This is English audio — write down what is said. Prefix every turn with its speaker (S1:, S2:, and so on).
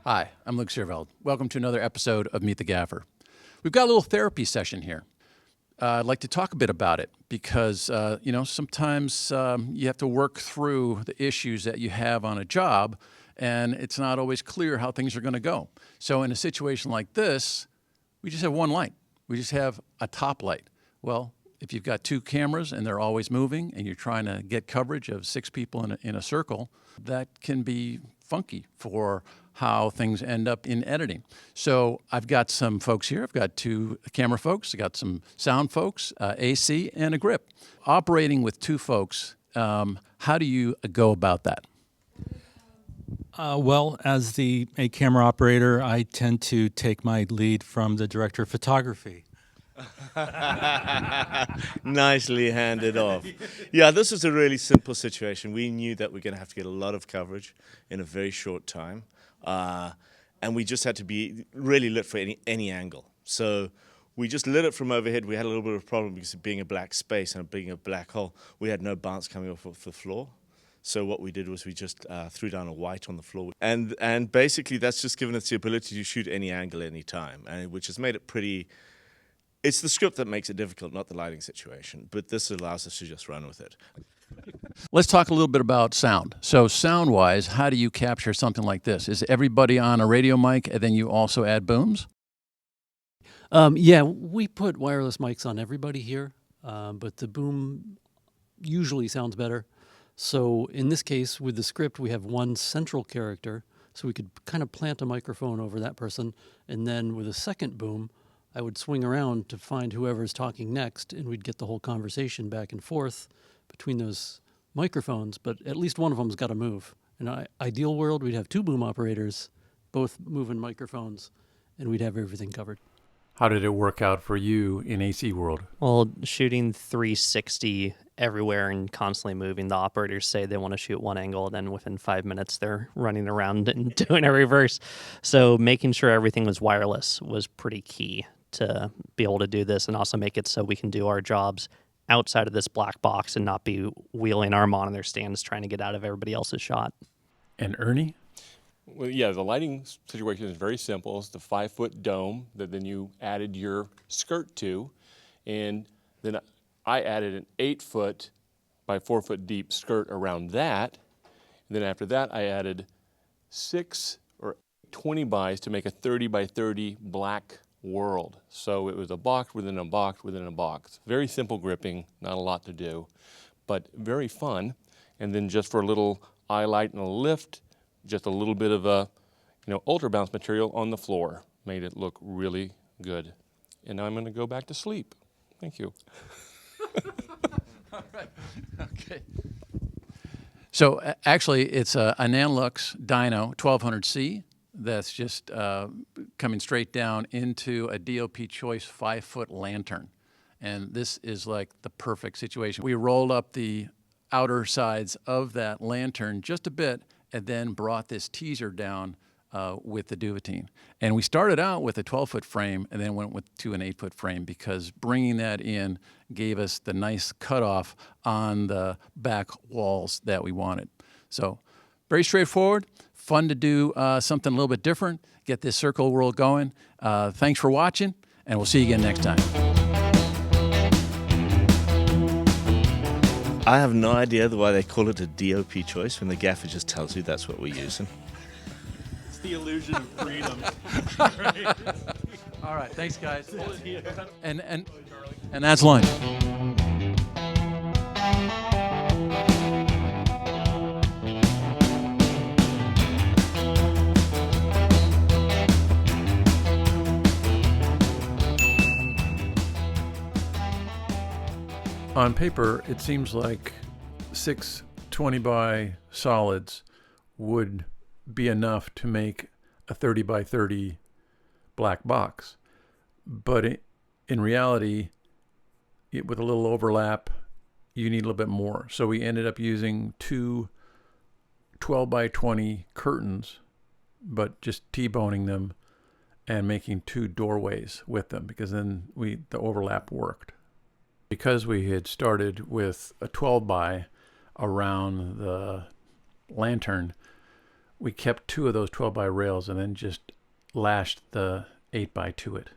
S1: Hi, I'm Luke Searveld. Welcome to another episode of Meet the Gaffer. We've got a little therapy session here. I'd like to talk a bit about it because, sometimes you have to work through the issues that you have on a job, and it's not always clear how things are going to go. So in a situation like this, we just have one light. We just have a top light. Well, if you've got two cameras and they're always moving and you're trying to get coverage of six people in a circle, that can be funky for how things end up in editing. So I've got some folks here. I've got two camera folks. I've got some sound folks, AC, and a grip. Operating with two folks, how do you go about that?
S2: Well, as a camera operator, I tend to take my lead from the director of photography.
S3: Nicely handed off. Yeah, this is a really simple situation. We knew that we're going to have to get a lot of coverage in a very short time. And we just had to be really lit for any angle. So we just lit it from overhead. We had a little bit of a problem because of being a black space and being a black hole. We had no bounce coming off of the floor. So what we did was we just threw down a white on the floor. And basically that's just given us the ability to shoot any angle, any time, and which has made it pretty... It's the script that makes it difficult, not the lighting situation. But this allows us to just run with it.
S1: Let's talk a little bit about sound. So sound-wise, how do you capture something like this? Is everybody on a radio mic and then you also add booms?
S4: Yeah, we put wireless mics on everybody here, but the boom usually sounds better. So in this case, with the script, we have one central character, so we could kind of plant a microphone over that person, and then with a second boom, I would swing around to find whoever's talking next, and we'd get the whole conversation back and forth between those microphones, but at least one of them's got to move. In an ideal world, we'd have two boom operators, both moving microphones, and we'd have everything covered.
S1: How did it work out for you in AC world?
S5: Well, shooting 360 everywhere and constantly moving, the operators say they want to shoot one angle, then within 5 minutes they're running around and doing a reverse. So making sure everything was wireless was pretty key to be able to do this, and also make it so we can do our jobs outside of this black box and not be wheeling our monitor stands trying to get out of everybody else's shot.
S1: And Ernie?
S6: Well, yeah, the lighting situation is very simple. It's the 5-foot dome that then you added your skirt to, and then I added an 8-foot by 4-foot deep skirt around that. And then after that, I added 6 or 20 bys to make a 30 by 30 black world. So it was a box within a box within a box. Very simple gripping, not a lot to do, but very fun. And then just for a little eye light and a lift, just a little bit of a, ultra bounce material on the floor. Made it look really good. And now I'm going to go back to sleep. Thank you.
S1: All right. Okay. So actually, it's a Nanlux Dyno 1200C that's just coming straight down into a DOP Choice 5-foot lantern. And this is like the perfect situation. We rolled up the outer sides of that lantern just a bit and then brought this teaser down with the Duvetine. And we started out with a 12-foot frame and then went to an 8-foot frame because bringing that in gave us the nice cutoff on the back walls that we wanted. So very straightforward, fun to do something a little bit different, get this circle world going. Thanks for watching, and we'll see you again next time.
S3: I have no idea why they call it a DOP choice when the gaffer just tells you that's what we're using.
S2: It's the illusion of freedom.
S1: All right, thanks, guys. And that's lunch. On paper, it seems like 6 20 by solids would be enough to make a 30 by 30 black box. But in reality, with a little overlap, you need a little bit more. So we ended up using 2 12 by 20 curtains, but just T-boning them and making 2 doorways with them because then the overlap worked. Because we had started with a 12 by around the lantern, we kept 2 of those 12 by rails and then just lashed the 8 by to it.